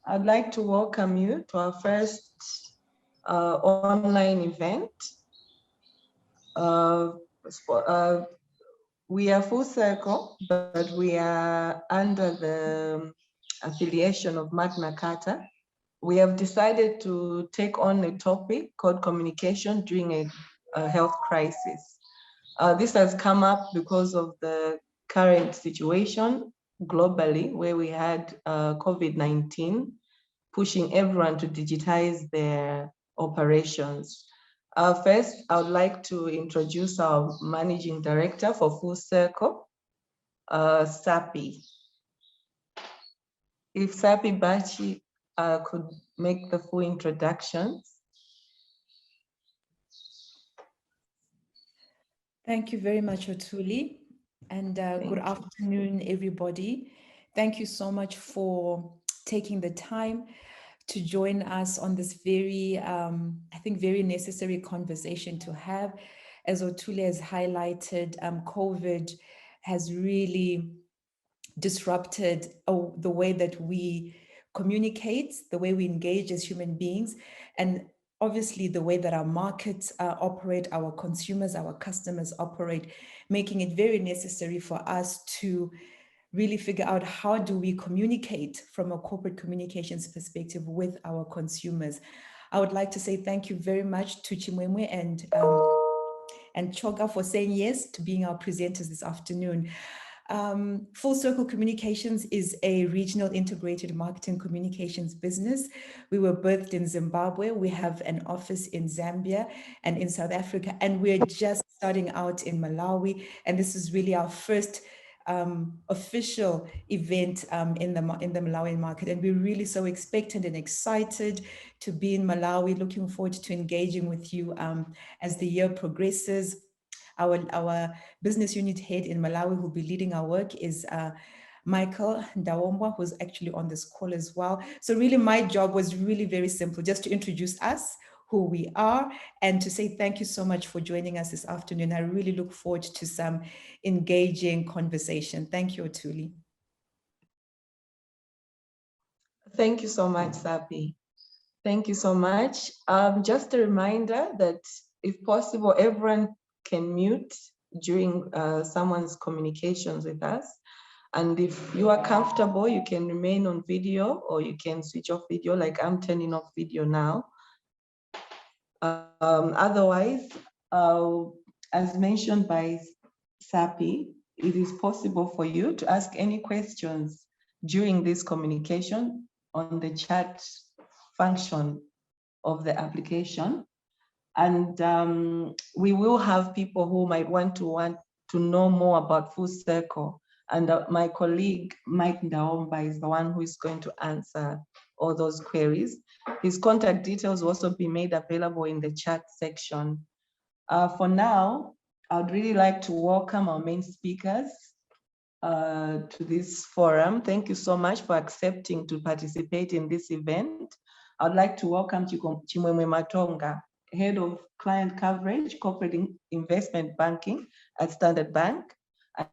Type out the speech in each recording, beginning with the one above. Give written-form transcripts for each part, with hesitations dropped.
I'd like to welcome you to our first online event. We are Full Circle, but we are under the affiliation of Magna Carta. We have decided to take on a topic called communication during a health crisis. This has come up because of the current situation globally, where we had COVID-19 pushing everyone to digitize their operations. First, I would like to introduce our Managing Director for Full Circle, Sapi. If Sapi Bachi could make the full introductions. Thank you very much, Otuli, and good afternoon, everybody. Thank you so much for taking the time to join us on this very, I think, very necessary conversation to have. As Otuli has highlighted, COVID has really disrupted the way that we communicate, the way we engage as human beings, and obviously the way that our markets operate, our consumers, our customers operate, making it very necessary for us to really figure out how do we communicate from a corporate communications perspective with our consumers. I would like to say thank you very much to Chimwemwe and Choga for saying yes to being our presenters this afternoon. Full Circle Communications is a regional integrated marketing communications business. We were birthed in Zimbabwe. We have an office in Zambia and in South Africa, and we're just starting out in Malawi. And this is really our first official event in the Malawian market. And we're really so expectant and excited to be in Malawi, looking forward to engaging with you as the year progresses. Our business unit head in Malawi who will be leading our work is Michael Ndawombwa, who's actually on this call as well. So really my job was really very simple, just to introduce us, who we are, and to say thank you so much for joining us this afternoon. I really look forward to some engaging conversation. Thank you, Otuli. Thank you so much, Sapi. Thank you so much. Just a reminder that if possible, everyone can mute during someone's communications with us. And if you are comfortable, you can remain on video or you can switch off video, like I'm turning off video now. Otherwise, as mentioned by Sapi, it is possible for you to ask any questions during this communication on the chat function of the application. And we will have people who might want to know more about Full Circle. And my colleague, Mike Ndaomba, is the one who is going to answer all those queries. His contact details will also be made available in the chat section. For now, I'd really like to welcome our main speakers to this forum. Thank you so much for accepting to participate in this event. I'd like to welcome Chimwemwe Matonga, Head of Client Coverage, Corporate Investment Banking at Standard Bank,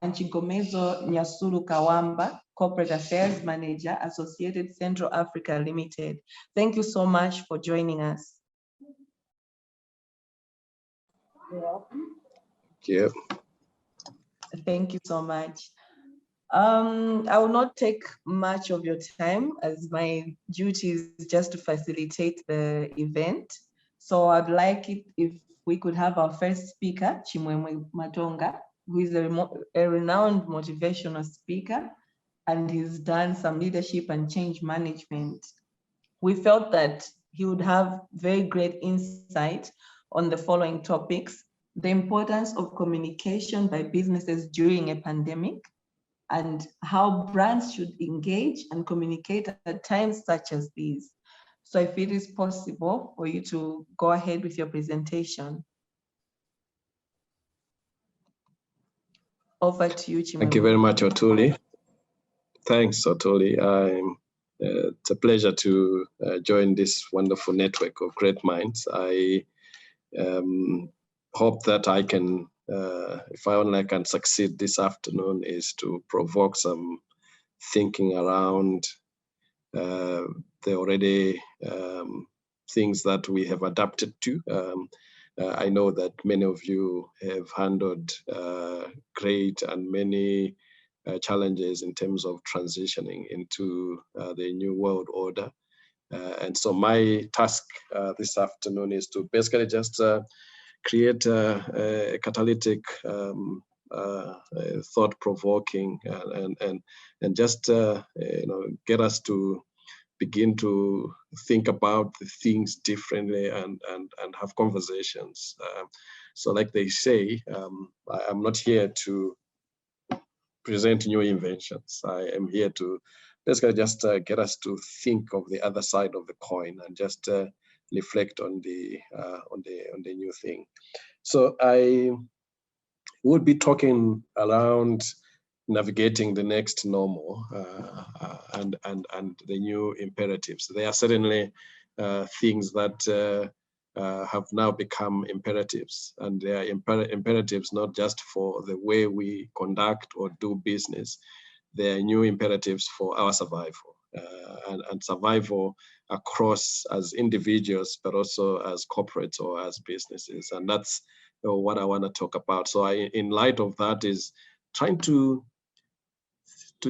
and Chingomezo Nyasulu Kawamba, Corporate Affairs Manager, Associated Central Africa Limited. Thank you so much for joining us. You're welcome. Thank you. Thank you so much. I will not take much of your time, as my duty is just to facilitate the event. So I'd like it if we could have our first speaker, Chimwemwe Matonga, who is a renowned motivational speaker, and he's done some leadership and change management. We felt that he would have very great insight on the following topics: the importance of communication by businesses during a pandemic, and how brands should engage and communicate at times such as these. So if it is possible for you to go ahead with your presentation. Over to you, Chimwemwe. Thank you very much, Otuli. Thanks, Otuli. It's a pleasure to join this wonderful network of great minds. I hope that I can, if I only can succeed this afternoon, is to provoke some thinking around there are already things that we have adapted to. I know that many of you have handled great and many challenges in terms of transitioning into the new world order. And so my task this afternoon is to basically just create a catalytic, thought-provoking, and just get us to begin to think about the things differently and have conversations. So like they say, I'm not here to present new inventions. I am here to basically just get us to think of the other side of the coin and just reflect on the new thing. So I would be talking around navigating the next normal and the new imperatives. There are certainly things that have now become imperatives, and they are imperatives not just for the way we conduct or do business. They are new imperatives for our survival and survival across as individuals, but also as corporates or as businesses. And that's what I want to talk about. So in light of that, is trying to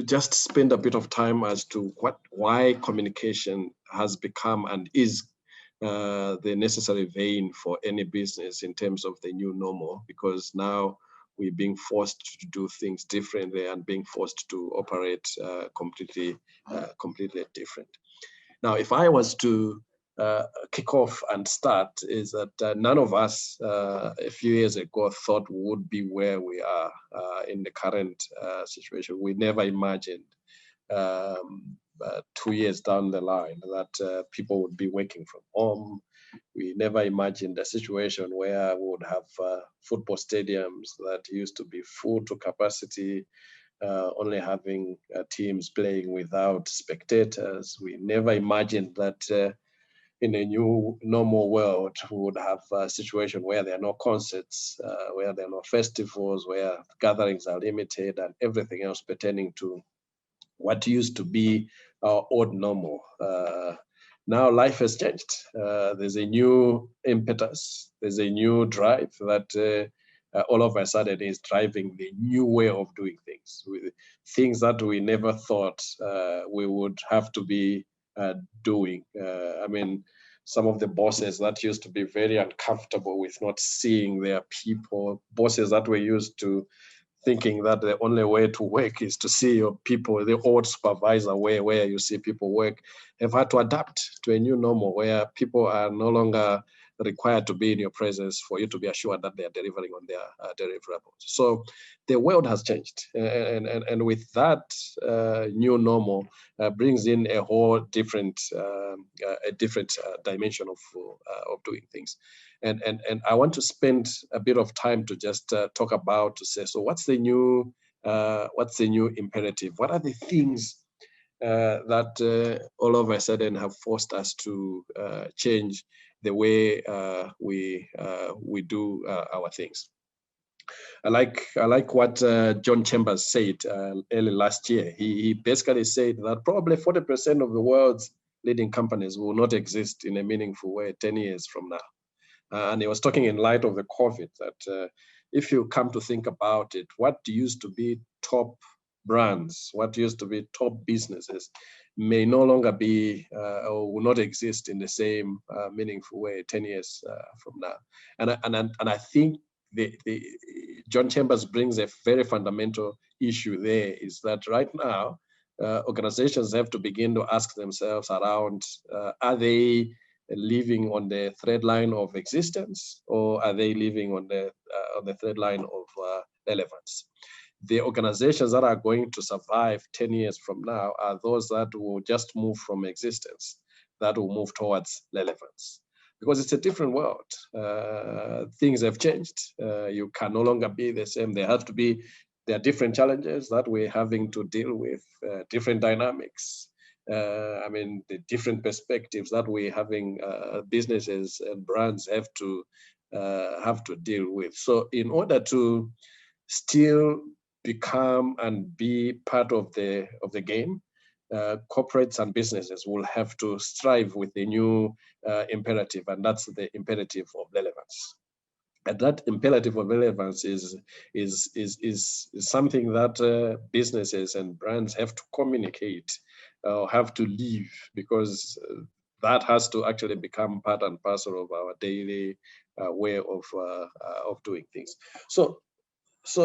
just spend a bit of time as to why communication has become and is the necessary vein for any business in terms of the new normal, because now we're being forced to do things differently and being forced to operate completely different. Now, if I was to kick off and start, is that none of us a few years ago thought we would be where we are in the current situation. We never imagined 2 years down the line that people would be working from home. We never imagined a situation where we would have football stadiums that used to be full to capacity, only having teams playing without spectators. We never imagined that in a new normal world, we would have a situation where there are no concerts, where there are no festivals, where gatherings are limited, and everything else pertaining to what used to be our old normal. Now life has changed. There's a new impetus. There's a new drive that all of a sudden is driving the new way of doing things. Things that we never thought we would have to be doing. I mean, some of the bosses that used to be very uncomfortable with not seeing their people, bosses that were used to thinking that the only way to work is to see your people, the old supervisor way where you see people work, have had to adapt to a new normal where people are no longer required to be in your presence for you to be assured that they are delivering on their deliverables. So the world has changed, and with that new normal brings in a whole different dimension of doing things. And I want to spend a bit of time to just talk about, to say, so what's the new imperative? What are the things that all of a sudden have forced us to change the way we do our things? I like what John Chambers said early last year. He basically said that probably 40% of the world's leading companies will not exist in a meaningful way 10 years from now. And he was talking in light of the COVID that if you come to think about it, what used to be top brands, what used to be top businesses may no longer be or will not exist in the same meaningful way 10 years from now. And I think the John Chambers brings a very fundamental issue there, is that right now, organizations have to begin to ask themselves around, are they living on the thread line of existence, or are they living on the thread line of relevance? The organizations that are going to survive 10 years from now are those that will just move from existence, that will move towards relevance. Because it's a different world. Things have changed. You can no longer be the same. There are different challenges that we're having to deal with, different dynamics. I mean, the different perspectives that we're having, businesses and brands have to deal with. So in order to still become and be part of the game, corporates and businesses will have to strive with the new imperative, and that's the imperative of relevance. And that imperative of relevance is something that businesses and brands have to communicate, have to live, because that has to actually become part and parcel of our daily way of doing things. So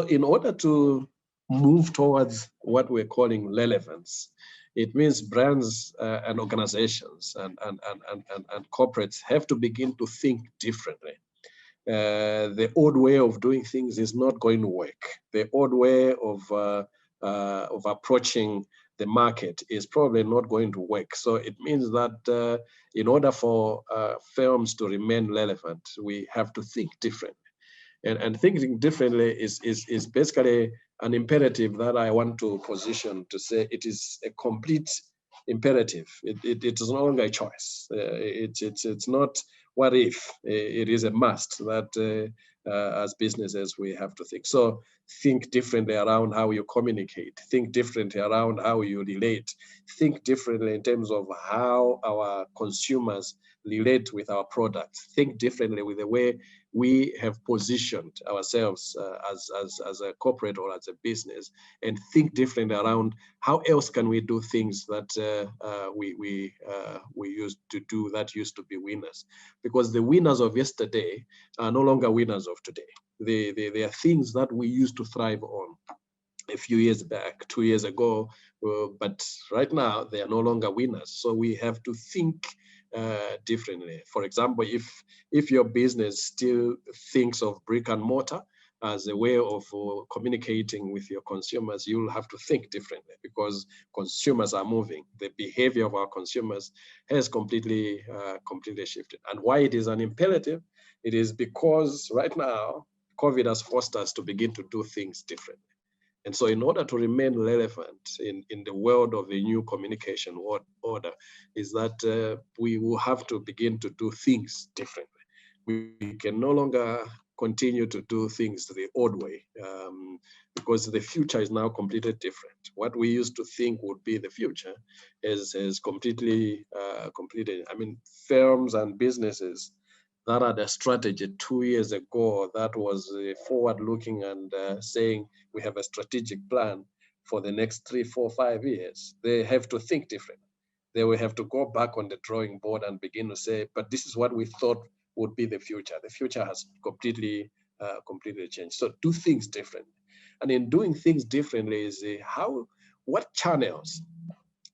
in order to move towards what we're calling relevance, it means brands and organizations and corporates have to begin to think differently. The old way of doing things is not going to work. The old way of approaching the market is probably not going to work. So it means that in order for firms to remain relevant, we have to think differently. And thinking differently is basically an imperative that I want to position to say it is a complete imperative. It is no longer a choice. It's not what if, it is a must that as businesses we have to think. So think differently around how you communicate, think differently around how you relate, think differently in terms of how our consumers relate with our products, think differently with the way we have positioned ourselves as a corporate or as a business, and think differently around how else can we do things that we used to do that used to be winners. Because the winners of yesterday are no longer winners of today. They are things that we used to thrive on a few years back, 2 years ago, but right now they are no longer winners. So we have to think differently. For example, if your business still thinks of brick and mortar as a way of communicating with your consumers, you'll have to think differently, because consumers are moving. The behavior of our consumers has completely shifted. And why it is an imperative? It is because right now, COVID has forced us to begin to do things differently. And so in order to remain relevant in the world of the new communication order, is that we will have to begin to do things differently. We can no longer continue to do things the old way, because the future is now completely different. What we used to think would be the future is completely completed. I mean, firms and businesses that had a strategy 2 years ago that was forward-looking and saying we have a strategic plan for the next 3, 4, 5 years, they have to think differently. They will have to go back on the drawing board and begin to say, but this is what we thought would be the future. The future has completely changed. So do things differently. And in doing things differently is what channels,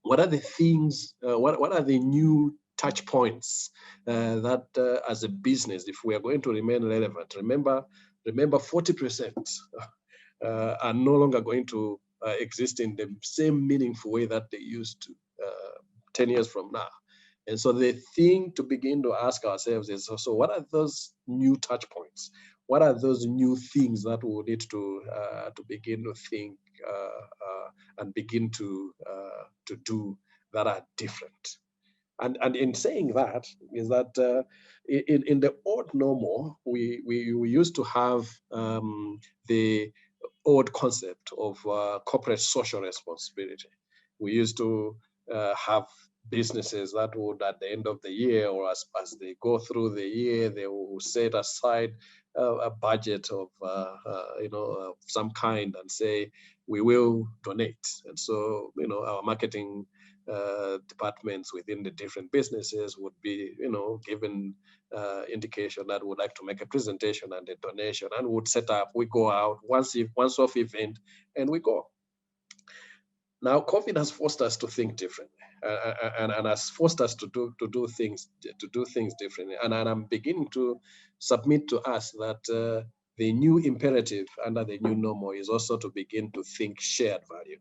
what are the things, what are the new touch points that as a business, if we are going to remain relevant, remember 40% are no longer going to exist in the same meaningful way that they used to 10 years from now. And so the thing to begin to ask ourselves is, so what are those new touch points? What are those new things that we need to begin to think and begin to do that are different? And in saying that is that in the old normal, we used to have the old concept of corporate social responsibility. We used to have businesses that would, at the end of the year or as they go through the year, they will set aside a budget of some kind and say we will donate. And so our marketing departments within the different businesses would be given indication that would like to make a presentation and a donation, and would set up. We go out once off event and we go. Now, COVID has forced us to think differently, and has forced us to do things differently. And I'm beginning to submit to us that the new imperative under the new normal is also to begin to think shared value.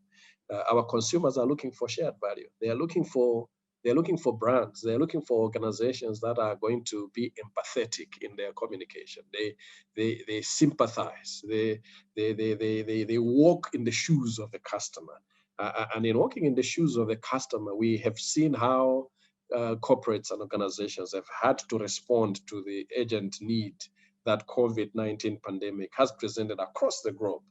Our consumers are looking for shared value. They are looking for brands. They're looking for organizations that are going to be empathetic in their communication. They sympathize. They walk in the shoes of the customer. And in walking in the shoes of the customer, we have seen how corporates and organizations have had to respond to the urgent need that COVID-19 pandemic has presented across the globe.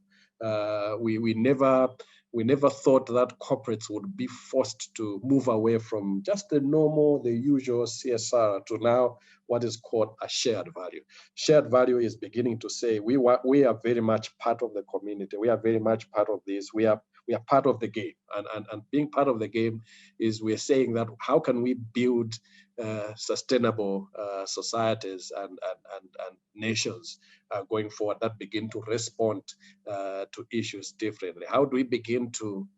We never we never thought that corporates would be forced to move away from just the normal, the usual CSR to now what is called a shared value. Shared value is beginning to say we are very much part of the community. We are very much part of this. We are part of the game. And being part of the game is we're saying that how can we build sustainable societies and nations going forward that begin to respond to issues differently? How do we begin to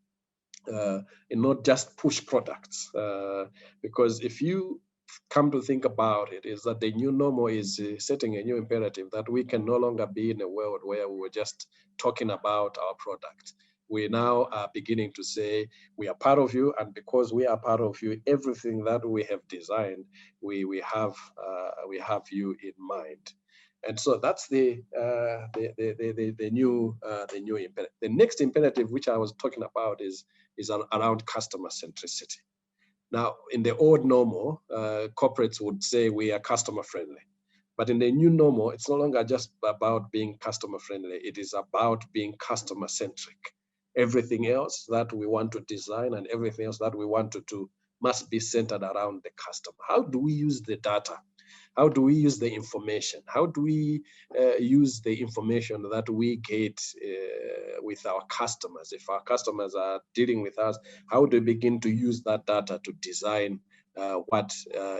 not just push products? Because if you come to think about it, is that the new normal is setting a new imperative that we can no longer be in a world where we were just talking about our product. We now are beginning to say we are part of you, and because we are part of you, everything that we have designed, we have you in mind. And so that's the new imperative. The next imperative, which I was talking about, is around customer centricity. Now, in the old normal, corporates would say we are customer friendly. But in the new normal, it's no longer just about being customer friendly. It is about being customer centric. Everything else that we want to design and everything else that we want to do must be centered around the customer. How do we use the data? How do we use the information? How do we use the information that we get with our customers? If our customers are dealing with us, how do we begin to use that data to design what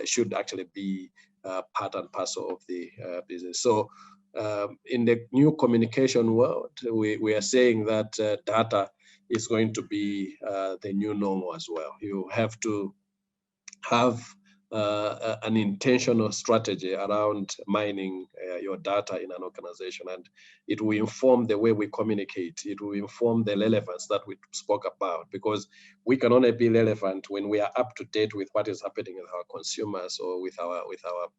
should actually be part and parcel of the business? So in the new communication world, we are saying that data is going to be the new normal as well. You have to have an intentional strategy around mining your data in an organization, and it will inform the way we communicate. It will inform the relevance that we spoke about, because we can only be relevant when we are up to date with what is happening with our consumers or with our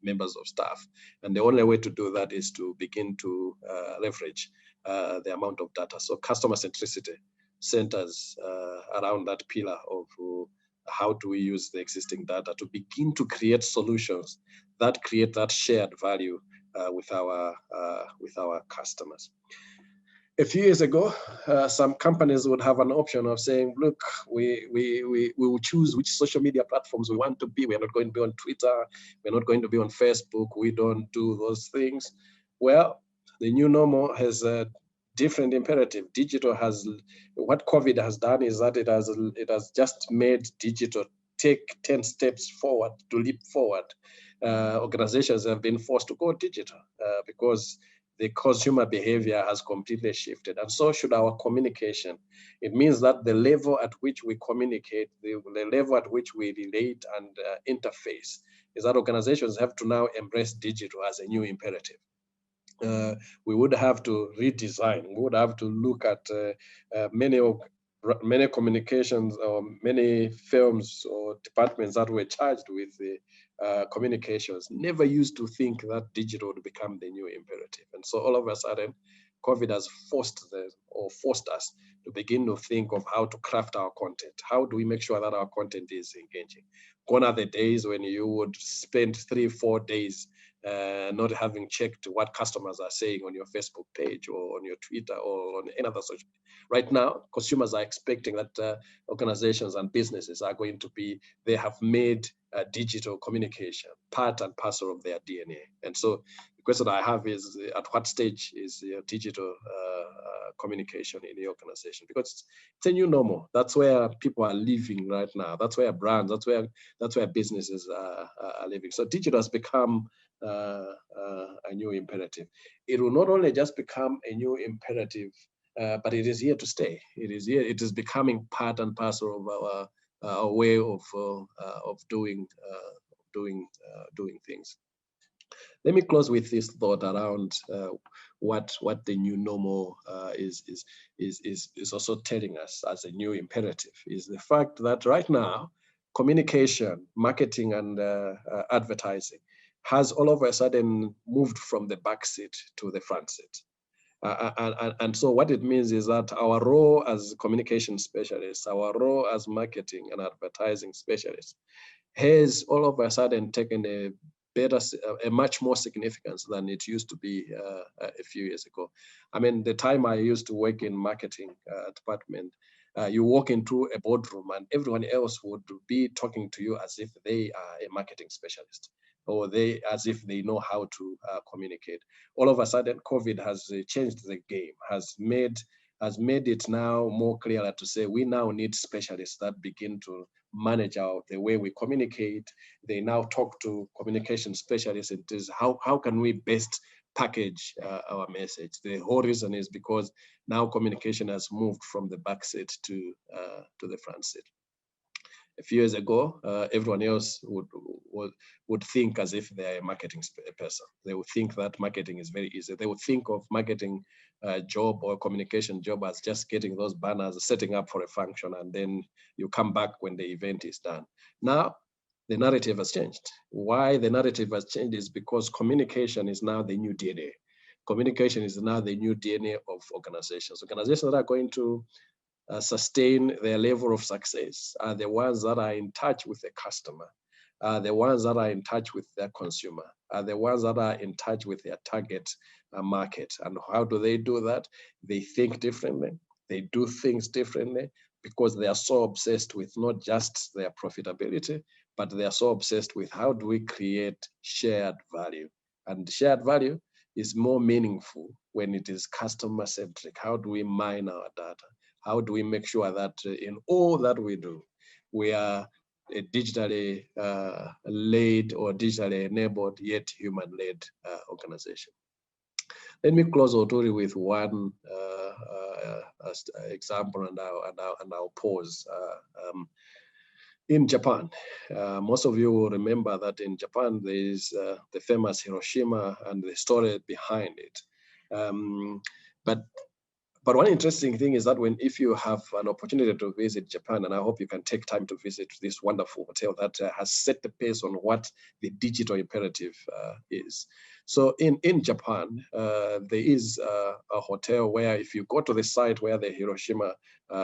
members of staff. And the only way to do that is to begin to leverage the amount of data. So customer centricity centers around that pillar of how do we use the existing data to begin to create solutions that create that shared value with our customers. A few years ago, some companies would have an option of saying, look, we will choose which social media platforms we want to be. We're not going to be on Twitter. We're not going to be on Facebook. We don't do those things. Well, the new normal has a different imperative. Digital has, what COVID has done is that it has just made digital take 10 steps forward, to leap forward. Organizations have been forced to go digital because the consumer behavior has completely shifted, and so should our communication. It means that the level at which we communicate, the level at which we relate and interface, is that organizations have to now embrace digital as a new imperative. We would have to redesign. We would have to look at many communications or many firms or departments that were charged with the communications never used to think that digital would become the new imperative. And so all of a sudden, COVID has forced us to begin to think of how to craft our content. How do we make sure that our content is engaging? Gone are the days when you would spend 3-4 days not having checked what customers are saying on your Facebook page or on your Twitter or on any other social. Right now, consumers are expecting that organizations and businesses are going to be, they have made digital communication part and parcel of their DNA. And so the question I have is, at what stage is digital communication in the organization? Because it's a new normal. That's where people are living right now. That's where brands, that's where businesses are living. So digital has become a new imperative. It will not only just become a new imperative, but it is here to stay. It is here. It is becoming part and parcel of our way of doing things. Let me close with this thought around what the new normal is also telling us as a new imperative, is the fact that right now, communication, marketing, and advertising has all of a sudden moved from the back seat to the front seat. And so what it means is that our role as communication specialists, our role as marketing and advertising specialists, has all of a sudden taken a much more significance than it used to be a few years ago. I mean, the time I used to work in marketing department, You walk into a boardroom and everyone else would be talking to you as if they are a marketing specialist, or as if they know how to communicate. All of a sudden, COVID has changed the game, has made it now more clear to say we now need specialists that begin to manage the way we communicate. They now talk to communication specialists. It is how can we best package our message. The whole reason is because now communication has moved from the back seat to the front seat. A few years ago, everyone else would think as if they're a marketing person. They would think that marketing is very easy. They would think of marketing job or communication job as just getting those banners, setting up for a function, and then you come back when the event is done. Now, the narrative has changed. Why the narrative has changed is because communication is now the new DNA. Communication is now the new DNA of organizations. Organizations that are going to sustain their level of success are the ones that are in touch with the customer, are the ones that are in touch with their consumer, are the ones that are in touch with their target market. And how do they do that? They think differently, they do things differently, because they are so obsessed with not just their profitability, but they are so obsessed with how do we create shared value. And shared value is more meaningful when it is customer centric. How do we mine our data? How do we make sure that in all that we do, we are a digitally led or digitally enabled yet human-led organization? Let me close, Oturi, with one example, and I'll pause. In Japan, most of you will remember that in Japan there is the famous Hiroshima and the story behind it. But one interesting thing is that if you have an opportunity to visit Japan, and I hope you can take time to visit this wonderful hotel that has set the pace on what the digital imperative is. So in Japan, there is a hotel where if you go to the site where the Hiroshima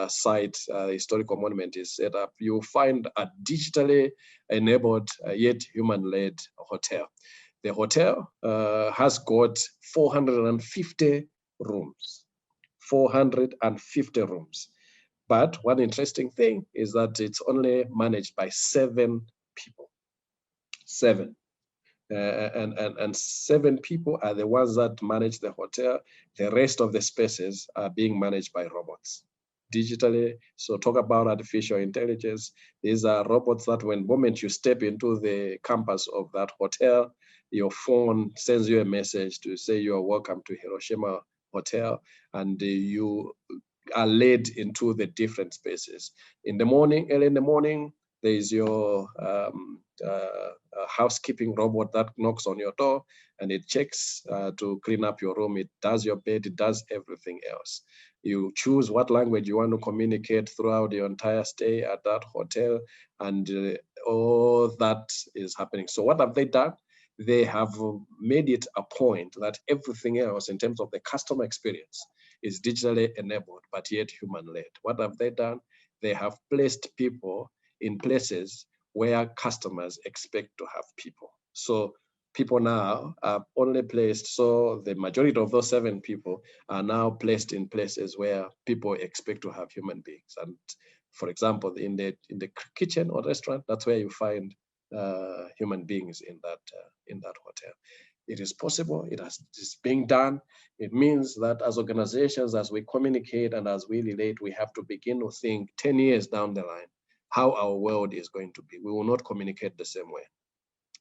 site, the historical monument is set up, you'll find a digitally enabled yet human-led hotel. The hotel has got 450 rooms. 450 rooms. But one interesting thing is that it's only managed by 7 people. 7. And 7 people are the ones that manage the hotel. The rest of the spaces are being managed by robots digitally. So talk about artificial intelligence. These are robots that when moment you step into the campus of that hotel, your phone sends you a message to say you are welcome to Hiroshima Hotel, and you are led into the different spaces. In the morning, early in the morning, there is your housekeeping robot that knocks on your door and it checks to clean up your room. It does your bed, it does everything else. You choose what language you want to communicate throughout your entire stay at that hotel, and all that is happening. So what have they done? They have made it a point that everything else in terms of the customer experience is digitally enabled, but yet human-led. What have they done? They have placed people in places where customers expect to have people. So people now are only placed, so the majority of those 7 people are now placed in places where people expect to have human beings. And for example, in the kitchen or restaurant, that's where you find human beings in that hotel. It is possible. It's being done. It means that as organizations, as we communicate and as we relate, we have to begin to think 10 years down the line how our world is going to be. We will not communicate the same way.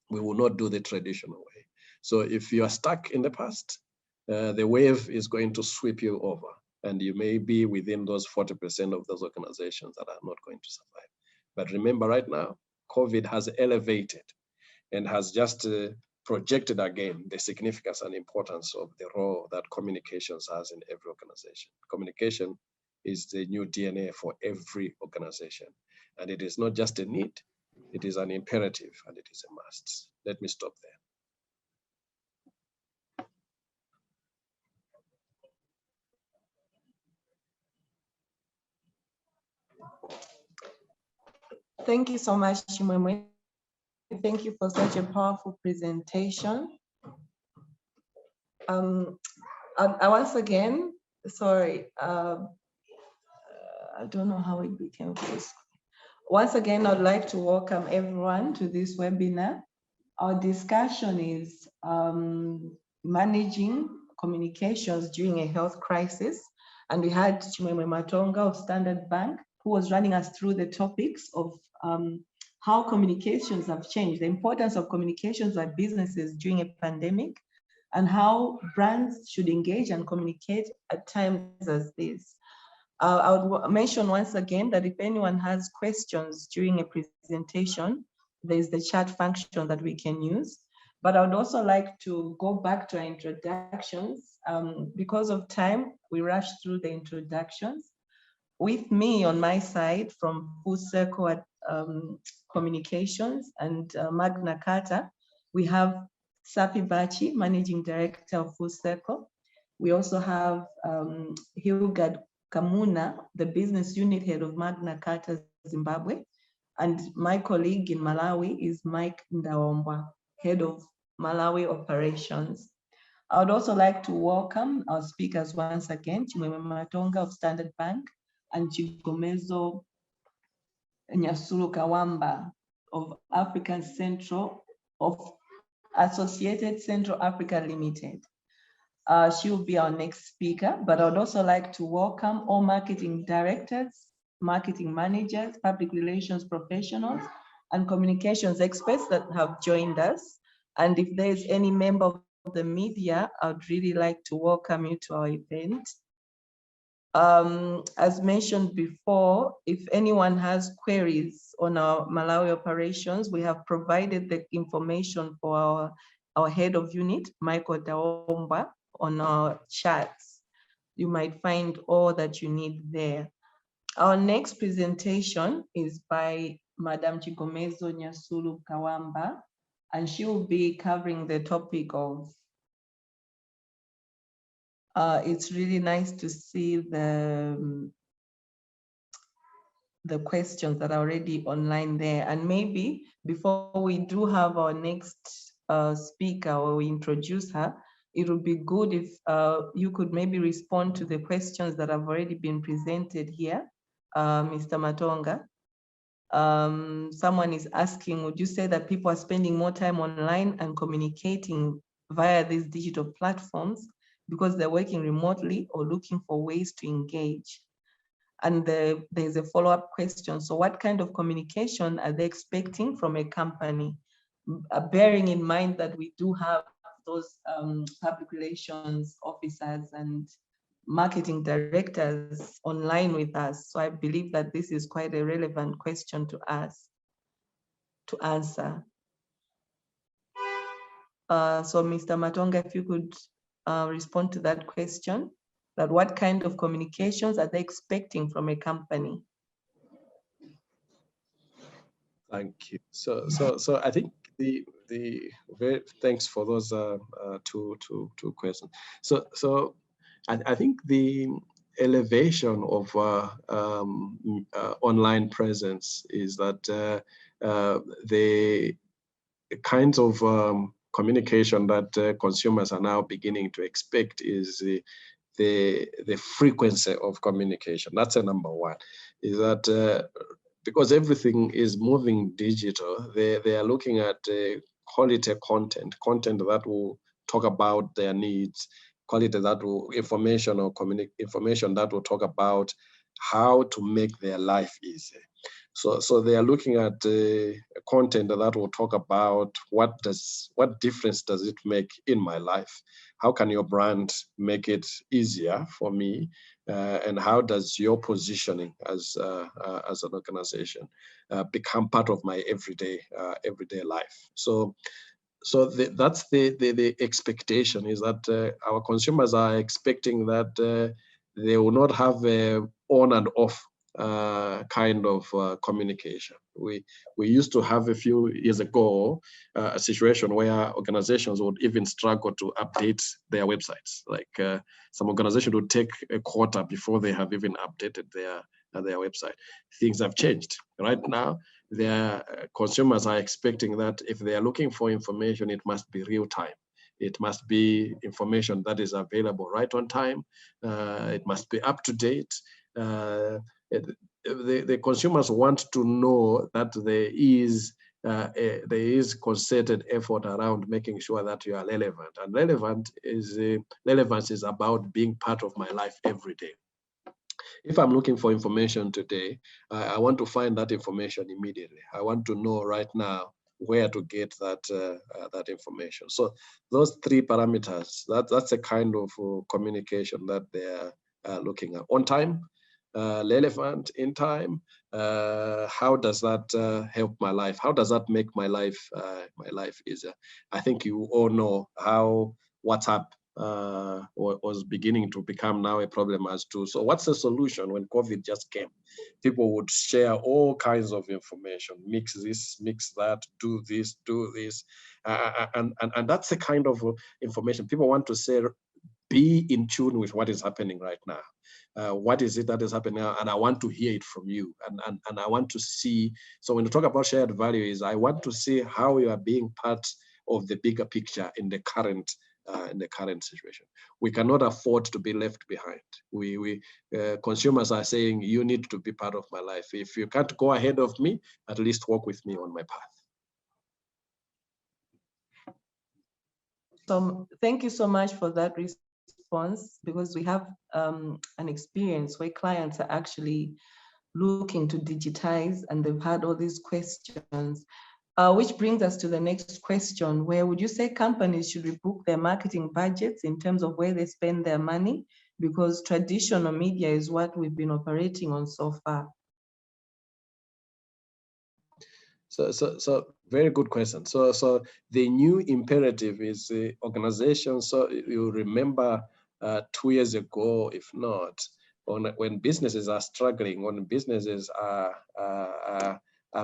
We will not do the traditional way. So if you are stuck in the past, the wave is going to sweep you over, and you may be within those 40% of those organizations that are not going to survive. But remember, right now, COVID has elevated and has just projected again the significance and importance of the role that communications has in every organization. Communication is the new DNA for every organization. And it is not just a need, it is an imperative, and it is a must. Let me stop there. Thank you so much, Chimwemwe. Thank you for such a powerful presentation. I once again, sorry, I don't know how it became full screen. Once again, I'd like to welcome everyone to this webinar. Our discussion is managing communications during a health crisis. And we had Chimwemwe Matonga of Standard Bank, who was running us through the topics of how communications have changed, the importance of communications by businesses during a pandemic, and how brands should engage and communicate at times as this. I would mention once again that if anyone has questions during a presentation, there's the chat function that we can use. But I would also like to go back to our introductions. Because of time, we rushed through the introductions. With me on my side from Full Circle Communications and Magna Carta, we have Sapi Bachi, Managing Director of Full Circle. We also have Hilgard Kamuna, the Business Unit Head of Magna Carta Zimbabwe. And my colleague in Malawi is Mike Ndaombwa, Head of Malawi Operations. I would also like to welcome our speakers once again, Chimwemwe Matonga of Standard Bank and Chigomezo Nyasulu Kawamba of African Central of Associated Central Africa Limited. She will be our next speaker, but I would also like to welcome all marketing directors, marketing managers, public relations professionals, and communications experts that have joined us. And if there's any member of the media, I'd really like to welcome you to our event. As mentioned before, if anyone has queries on our Malawi operations, we have provided the information for our head of unit, Michael Daomba, on our chats. You might find all that you need there. Our next presentation is by Madam Chigomezo Nyasulu Kawamba, and she will be covering the topic of it's really nice to see the questions that are already online there. And maybe before we do have our next speaker or we introduce her, it would be good if you could maybe respond to the questions that have already been presented here, Mr. Matonga. Someone is asking, would you say that people are spending more time online and communicating via these digital platforms because they're working remotely or looking for ways to engage? And there's a follow-up question. So what kind of communication are they expecting from a company? Bearing in mind that we do have those public relations officers and marketing directors online with us. So I believe that this is quite a relevant question to ask, to answer. So Mr. Matonga, if you could respond to that question, that what kind of communications are they expecting from a company? Thank you. So I think thanks for those two questions. So I think the elevation of online presence is that the kinds of communication that consumers are now beginning to expect is the frequency of communication. That's a number one. Is that because everything is moving digital, they are looking at quality content that will talk about their needs, quality that will information that will talk about how to make their life easy. So they are looking at content that will talk about what difference does it make in my life? How can your brand make it easier for me? And how does your positioning as an organization become part of my everyday life? So that's the expectation, is that our consumers are expecting that they will not have a on and off kind of communication. We used to have a few years ago a situation where organizations would even struggle to update their websites. Like some organization would take a quarter before they have even updated their website. Things have changed. Right now, their consumers are expecting that if they are looking for information, it must be real time. It must be information that is available right on time. It must be up to date. the consumers want to know that there is concerted effort around making sure that you are relevant, and relevance is about being part of my life every day. If I'm looking for information today, I want to find that information immediately. I want to know right now where to get that information. So those three parameters, that's a kind of communication that they're looking at. On time, relevant, in time. How does that help my life? How does that make my life easier? I think you all know how WhatsApp was beginning to become now a problem as too. So what's the solution when COVID just came? People would share all kinds of information, mix this, mix that, do this, and that's the kind of information people want to say, be in tune with what is happening right now. What is it that is happening now? And I want to hear it from you. And I want to see, so when you talk about shared values, I want to see how you are being part of the bigger picture in the current situation. We cannot afford to be left behind. Consumers are saying, you need to be part of my life. If you can't go ahead of me, at least walk with me on my path. So thank you so much for that response, because we have an experience where clients are actually looking to digitize and they've had all these questions. Which brings us to the next question, where would you say companies should rebook their marketing budgets in terms of where they spend their money? Because traditional media is what we've been operating on so far. So very good question. So the new imperative is organization. So you remember 2 years ago, if not, when businesses are struggling, when businesses are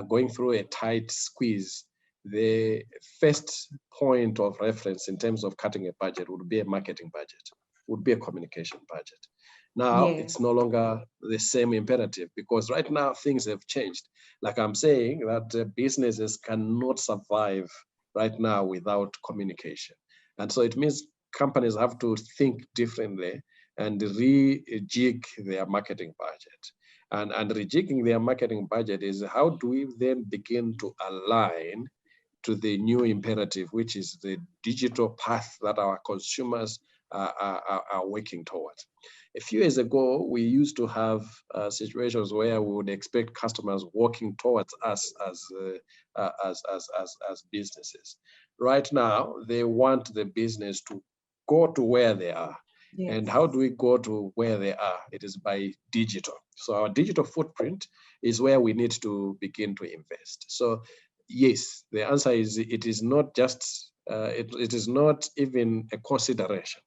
going through a tight squeeze, the first point of reference in terms of cutting a budget would be a marketing budget, would be a communication budget. Now, It's no longer the same imperative, because right now things have changed. Like I'm saying, that businesses cannot survive right now without communication. And so it means companies have to think differently and rejig their marketing budget. And rejigging their marketing budget is, how do we then begin to align to the new imperative, which is the digital path that our consumers are working towards. A few years ago, we used to have situations where we would expect customers walking towards us as businesses. Right now, they want the business to go to where they are. Yes. And how do we go to where they are? It is by digital. So our digital footprint is where we need to begin to invest. So yes, the answer is, it is not just, it is not even a consideration.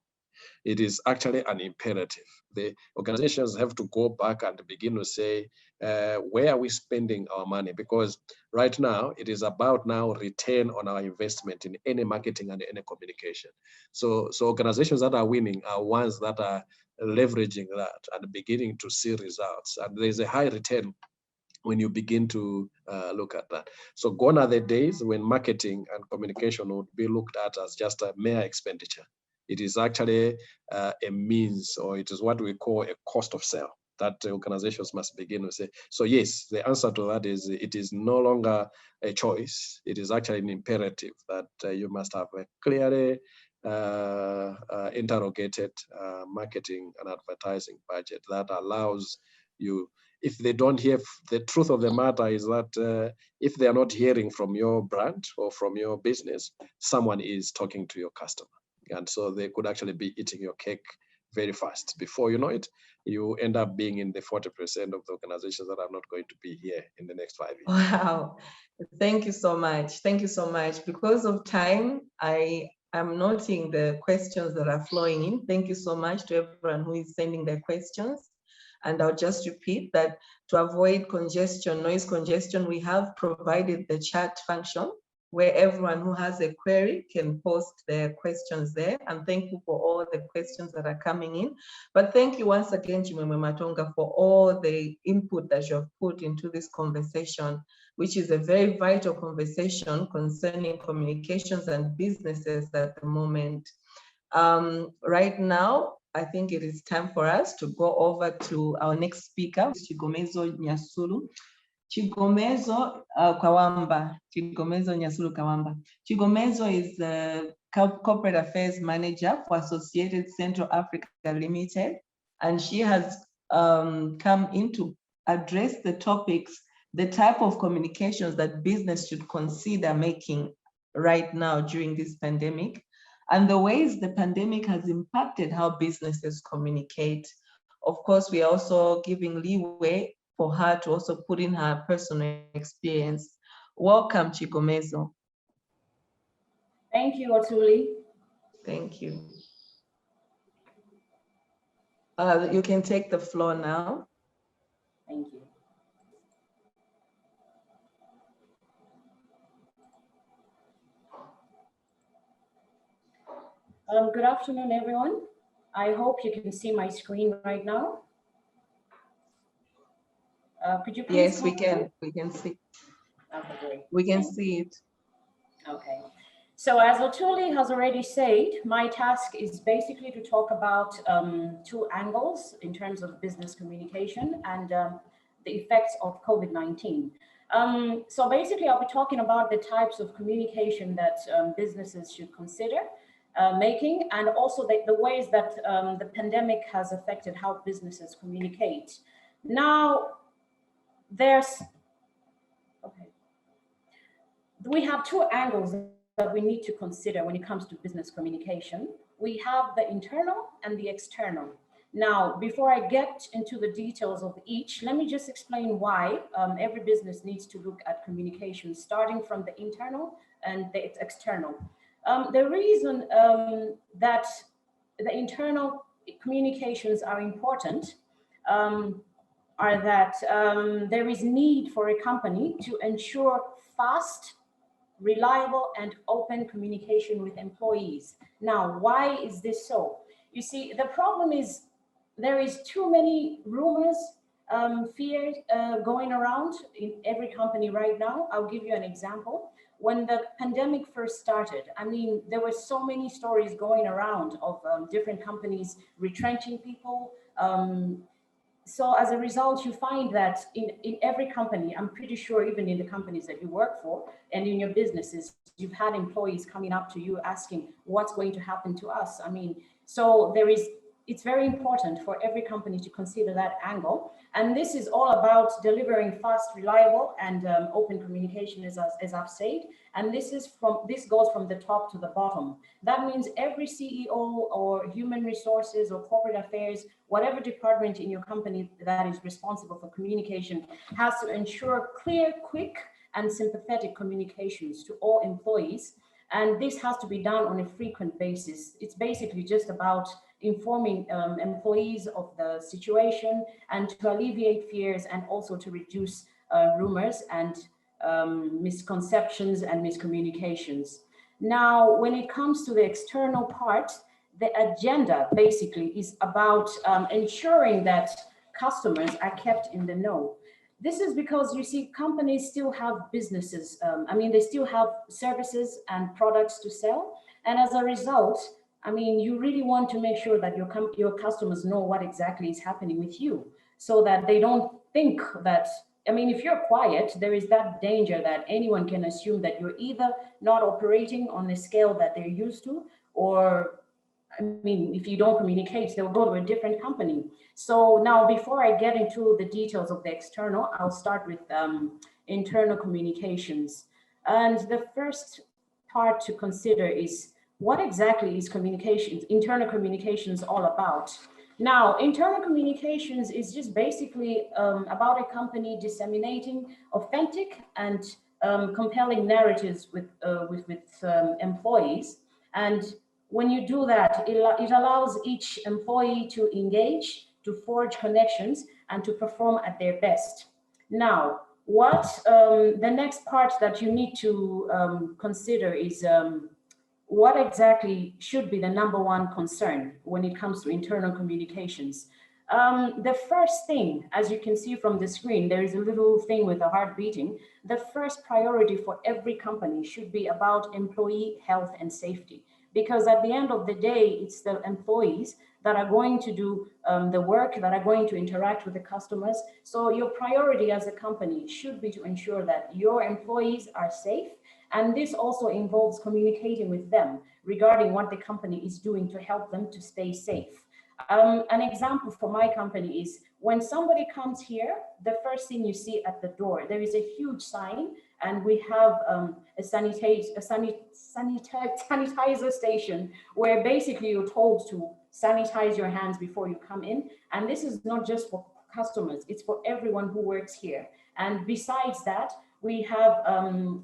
It is actually an imperative. The organizations have to go back and begin to say, where are we spending our money? Because right now, it is about now return on our investment in any marketing and any communication. So organizations that are winning are ones that are leveraging that and beginning to see results. And there's a high return when you begin to look at that. So gone are the days when marketing and communication would be looked at as just a mere expenditure. It is actually a means, or it is what we call a cost of sale that organizations must begin to say. So yes, the answer to that is, it is no longer a choice. It is actually an imperative that you must have a clearly interrogated marketing and advertising budget that allows you. If they don't hear, the truth of the matter is that if they are not hearing from your brand or from your business, someone is talking to your customer. And so they could actually be eating your cake very fast. Before you know it, you end up being in the 40% of the organizations that are not going to be here in the next 5 years. Wow. Thank you so much. Thank you so much. Because of time, I am noting the questions that are flowing in. Thank you so much to everyone who is sending their questions. And I'll just repeat that to avoid congestion, noise congestion, we have provided the chat function where everyone who has a query can post their questions there. And thank you for all the questions that are coming in. But thank you once again, Chimwemwe Matonga, for all the input that you have put into this conversation, which is a very vital conversation concerning communications and businesses at the moment. Right now, I think it is time for us to go over to our next speaker, Chigomezo Nyasulu. Chigomezo Kawamba. Chigomezo Nyasulu Kawamba. Chigomezo is the Corporate Affairs Manager for Associated Central Africa Limited, and she has come in to address the topics, the type of communications that business should consider making right now during this pandemic, and the ways the pandemic has impacted how businesses communicate. Of course, we are also giving leeway for her to also put in her personal experience. Welcome, Chigomezo. Thank you, Otuli. Thank you. You can take the floor now. Thank you. Good afternoon, everyone. I hope you can see my screen right now. Could you please? Yes, we can. We can see. Okay, great. We can see it. Okay. So as Otuli has already said, my task is basically to talk about two angles in terms of business communication and the effects of COVID-19. So basically, I'll be talking about the types of communication that businesses should consider making, and also the ways that the pandemic has affected how businesses communicate. Now, we have two angles that we need to consider when it comes to business communication. We have the internal and the external. Now, before I get into the details of each, let me just explain why every business needs to look at communication, starting from the internal and the external. The reason that the internal communications are important are that there is need for a company to ensure fast, reliable, and open communication with employees. Now, why is this so? You see, the problem is there is too many rumors, fears going around in every company right now. I'll give you an example. When the pandemic first started, I mean, there were so many stories going around of different companies retrenching people. So as a result, you find that in every company, I'm pretty sure even in the companies that you work for and in your businesses, you've had employees coming up to you asking what's going to happen to us. I mean, so it's very important for every company to consider that angle. And this is all about delivering fast, reliable, and open communication, as I've said. And this goes from the top to the bottom. That means every CEO or human resources or corporate affairs, whatever department in your company that is responsible for communication, has to ensure clear, quick, and sympathetic communications to all employees. And this has to be done on a frequent basis. It's basically just about informing employees of the situation and to alleviate fears and also to reduce rumors and misconceptions and miscommunications. Now, when it comes to the external part, the agenda basically is about ensuring that customers are kept in the know. This is because you see companies still have businesses. I mean, they still have services and products to sell. And as a result, I mean, you really want to make sure that your customers know what exactly is happening with you so that they don't think that, I mean, if you're quiet, there is that danger that anyone can assume that you're either not operating on the scale that they're used to, or, I mean, if you don't communicate, they'll go to a different company. So now, before I get into the details of the external, I'll start with internal communications. And the first part to consider is what exactly is internal communications all about? Now, internal communications is just basically about a company disseminating authentic and compelling narratives with employees. And when you do that, it allows each employee to engage, to forge connections, and to perform at their best. Now, what the next part that you need to consider is what exactly should be the number one concern when it comes to internal communications. The first thing, as you can see from the screen, there is a little thing with a heart beating. The first priority for every company should be about employee health and safety. because at the end of the day, it's the employees that are going to do the work, that are going to interact with the customers. So your priority as a company should be to ensure that your employees are safe. And this also involves communicating with them regarding what the company is doing to help them to stay safe. An example for my company is when somebody comes here, the first thing you see at the door, there is a huge sign, and we have a sanitizer station where basically you're told to sanitize your hands before you come in. And this is not just for customers, it's for everyone who works here. And besides that, we have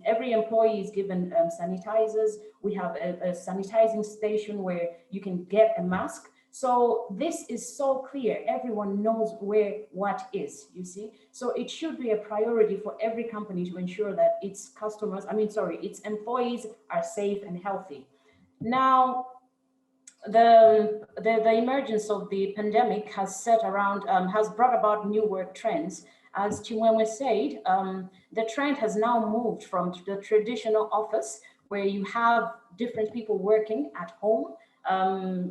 every employee is given sanitizers. We have a sanitizing station where you can get a mask. So this is so clear. Everyone knows where what is, you see. So it should be a priority for every company to ensure that its its employees are safe and healthy. Now, the emergence of the pandemic has brought about new work trends. As Chimwemwe said, the trend has now moved from the traditional office where you have different people working at home,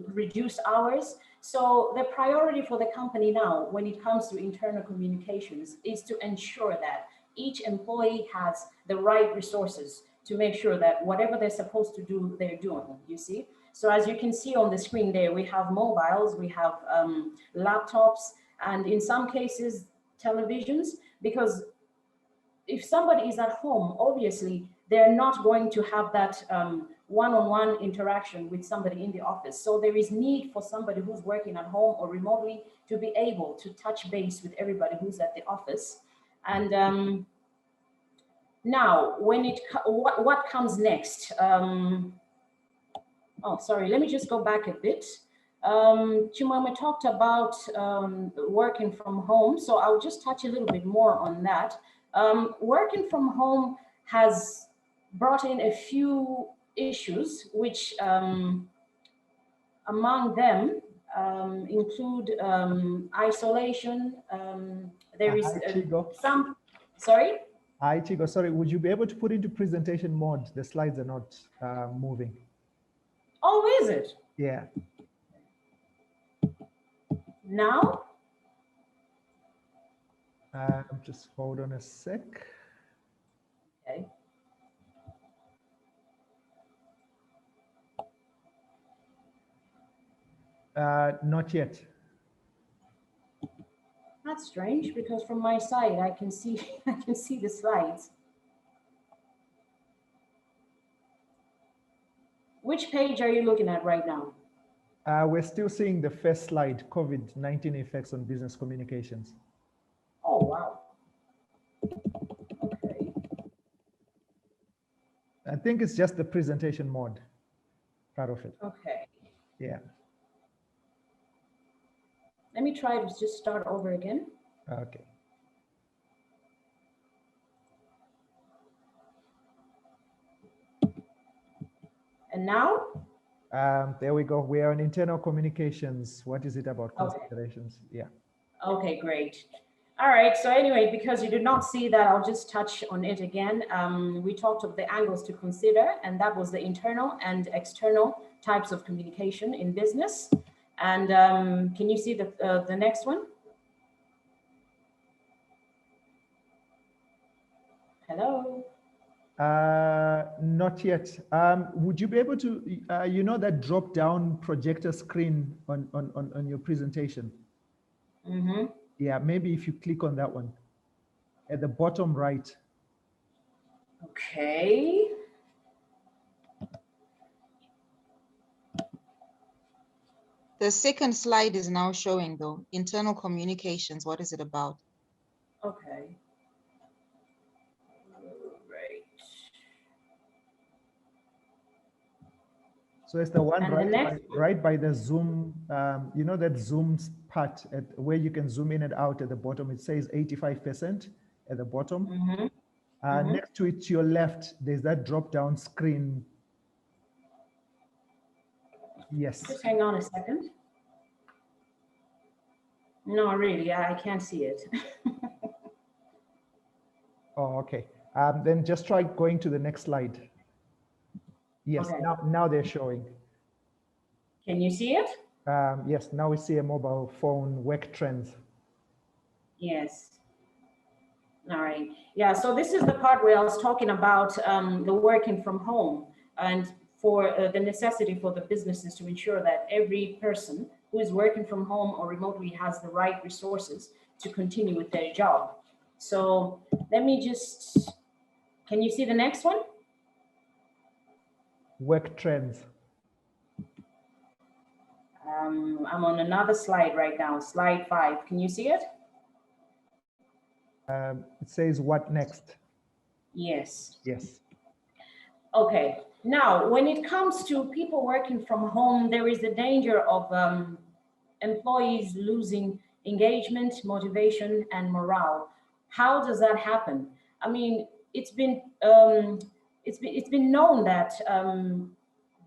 reduced hours. So the priority for the company now, when it comes to internal communications, is to ensure that each employee has the right resources to make sure that whatever they're supposed to do, they're doing, you see. So as you can see on the screen there, we have mobiles, we have laptops, and in some cases, televisions, because if somebody is at home, obviously, they're not going to have that one-on-one interaction with somebody in the office. So there is need for somebody who's working at home or remotely to be able to touch base with everybody who's at the office. And now, what comes next? Oh, sorry, let me just go back a bit. Chimwemwe talked about working from home, so I'll just touch a little bit more on that. Working from home has brought in a few issues, which among them include isolation. There is some, sorry? Hi, Chigo, sorry, would you be able to put into presentation mode? The slides are not moving. Oh, is it? Yeah. Now? Just hold on a sec. Okay. Not yet. That's strange, because from my side, I can see the slides. Which page are you looking at right now? We're still seeing the first slide, COVID-19 effects on business communications. Oh, wow. Okay. I think it's just the presentation mode, part of it. Okay. Yeah. Let me try to just start over again. Okay. And now? There we go. We are on internal communications. What is it about considerations? Okay. Yeah. Okay, great. All right. So anyway, because you did not see that, I'll just touch on it again. We talked of the angles to consider, and that was the internal and external types of communication in business. And can you see the next one? Hello? Not yet. Would you be able to, you know, that drop down projector screen on your presentation? Mm-hmm. Yeah, maybe if you click on that one at the bottom right. Okay. The second slide is now showing though, internal communications. What is it about? Okay. Right. So it's the one And right by the Zoom, you know, that Zoom part at where you can zoom in and out at the bottom. It says 85% at the bottom. Mm-hmm. Next to it, to your left, there's that drop down screen. Yes. Just hang on a second. No, really, I can't see it. Oh, okay. Then just try going to the next slide. Yes, Okay. now they're showing. Can you see it? Yes, now we see a mobile phone work trends. Yes. All right. Yeah, so this is the part where I was talking about the working from home and for the necessity for the businesses to ensure that every person who is working from home or remotely has the right resources to continue with their job. So let me just, can you see the next one? Work trends. I'm on another slide right now, slide 5. Can you see it? It says what next? Yes. Yes. Okay. Now, when it comes to people working from home, there is a danger of employees losing engagement, motivation, and morale. How does that happen? I mean, it's been known that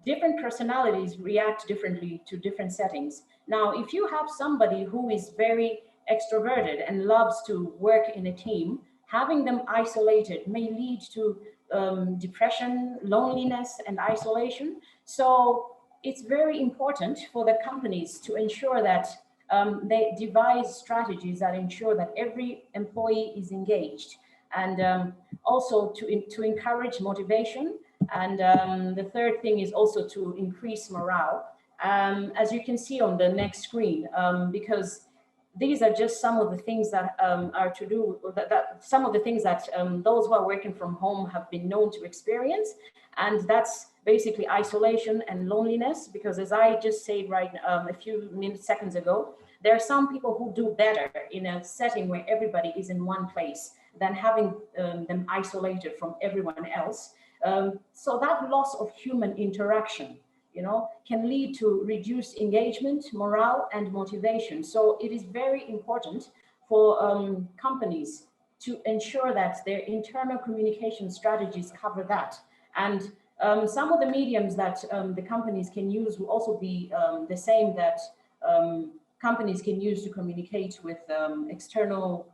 different personalities react differently to different settings. Now, if you have somebody who is very extroverted and loves to work in a team, having them isolated may lead to depression, loneliness, and isolation. So it's very important for the companies to ensure that they devise strategies that ensure that every employee is engaged, and also to encourage motivation. And the third thing is also to increase morale. As you can see on the next screen, because these are just some of the things that are to do, some of the things that those who are working from home have been known to experience. And that's basically isolation and loneliness, because as I just said right a few seconds ago, there are some people who do better in a setting where everybody is in one place than having them isolated from everyone else. So that loss of human interaction, can lead to reduced engagement, morale, and motivation. So it is very important for companies to ensure that their internal communication strategies cover that. And some of the mediums that the companies can use will also be the same that companies can use to communicate with the external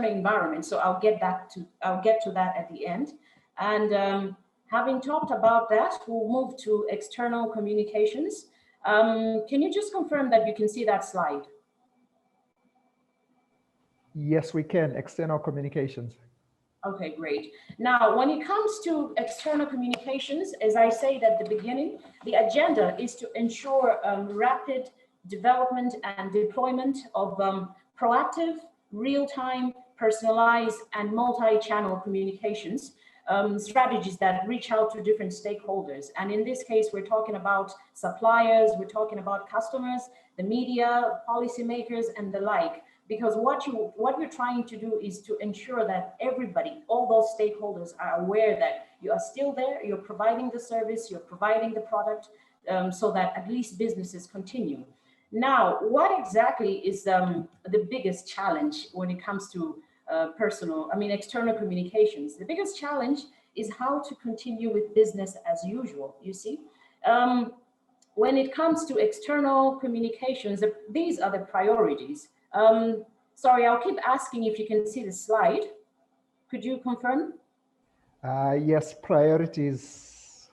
environment. So I'll get to that at the end. And having talked about that, we'll move to external communications. Can you just confirm that you can see that slide? Yes, we can. External communications. Okay, great. Now, when it comes to external communications, as I said at the beginning, the agenda is to ensure rapid development and deployment of proactive, real-time, personalized, and multi-channel communications strategies that reach out to different stakeholders. And in this case, we're talking about suppliers, we're talking about customers, the media, policymakers, and the like. Because what you're trying to do is to ensure that everybody, all those stakeholders are aware that you are still there, you're providing the service, you're providing the product, so that at least businesses continue. Now, what exactly is the biggest challenge when it comes to external communications? The biggest challenge is how to continue with business as usual, you see. When it comes to external communications, these are the priorities. Sorry, I'll keep asking if you can see the slide. Could you confirm? Yes, priorities.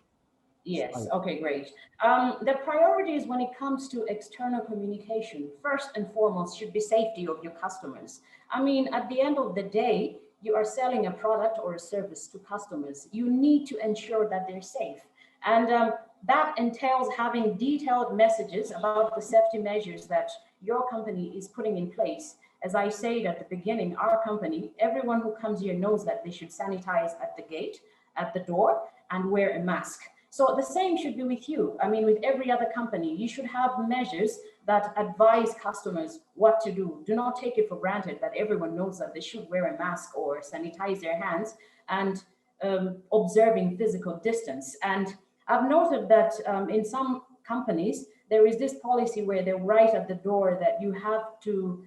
Yes, okay, great. The priorities when it comes to external communication, first and foremost, should be safety of your customers. I mean, at the end of the day, you are selling a product or a service to customers. You need to ensure that they're safe. And that entails having detailed messages about the safety measures that your company is putting in place. As I said at the beginning, our company, everyone who comes here knows that they should sanitize at the gate, at the door, and wear a mask. So the same should be with you. I mean, with every other company, you should have measures that advise customers what to do. Do not take it for granted that everyone knows that they should wear a mask or sanitize their hands, and observing physical distance. And I've noted that in some companies, there is this policy where they write at the door that you have to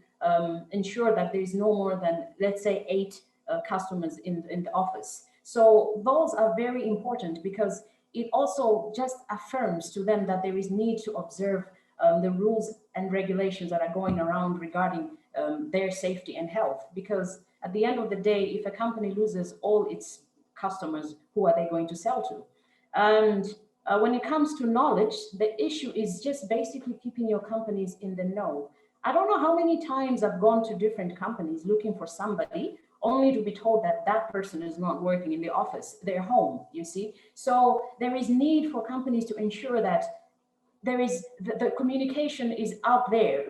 ensure that there is no more than, let's say, 8 customers in the office. So those are very important, because it also just affirms to them that there is need to observe the rules and regulations that are going around regarding their safety and health. Because at the end of the day, if a company loses all its customers, who are they going to sell to? And When it comes to knowledge, the issue is just basically keeping your companies in the know. I don't know how many times I've gone to different companies looking for somebody, only to be told that that person is not working in the office, they're home, you see. So there is need for companies to ensure that there is the communication is out there.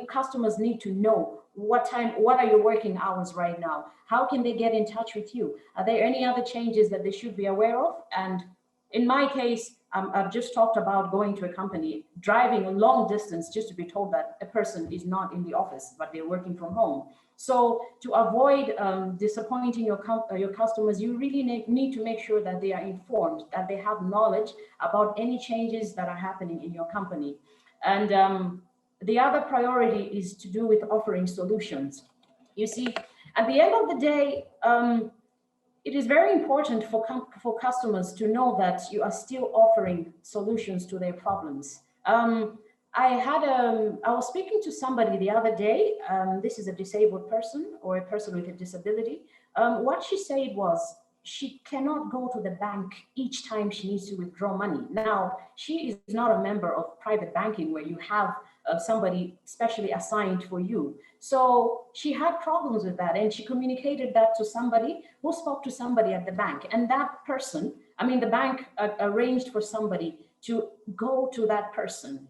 Customers need to know what are your working hours right now? How can they get in touch with you? Are there any other changes that they should be aware of? And in my case, I've just talked about going to a company, driving a long distance just to be told that a person is not in the office, but they're working from home. So to avoid disappointing your customers, you really need to make sure that they are informed, that they have knowledge about any changes that are happening in your company. And the other priority is to do with offering solutions. You see, at the end of the day, it is very important for customers to know that you are still offering solutions to their problems. I was speaking to somebody the other day. This is a disabled person or a person with a disability. What she said was she cannot go to the bank each time she needs to withdraw money. Now, she is not a member of private banking where you have somebody specially assigned for you. So she had problems with that, and she communicated that to somebody who spoke to somebody at the bank. And that person, the bank arranged for somebody to go to that person,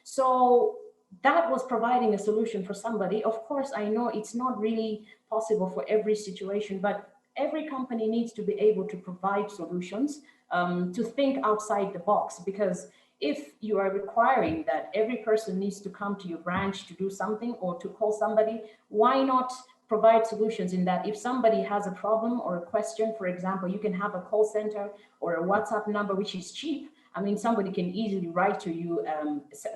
So that was providing a solution for somebody. Of course, I know it's not really possible for every situation, but every company needs to be able to provide solutions, to think outside the box, because if you are requiring that every person needs to come to your branch to do something or to call somebody, why not provide solutions in that if somebody has a problem or a question, for example, you can have a call center or a WhatsApp number, which is cheap. Somebody can easily write to you,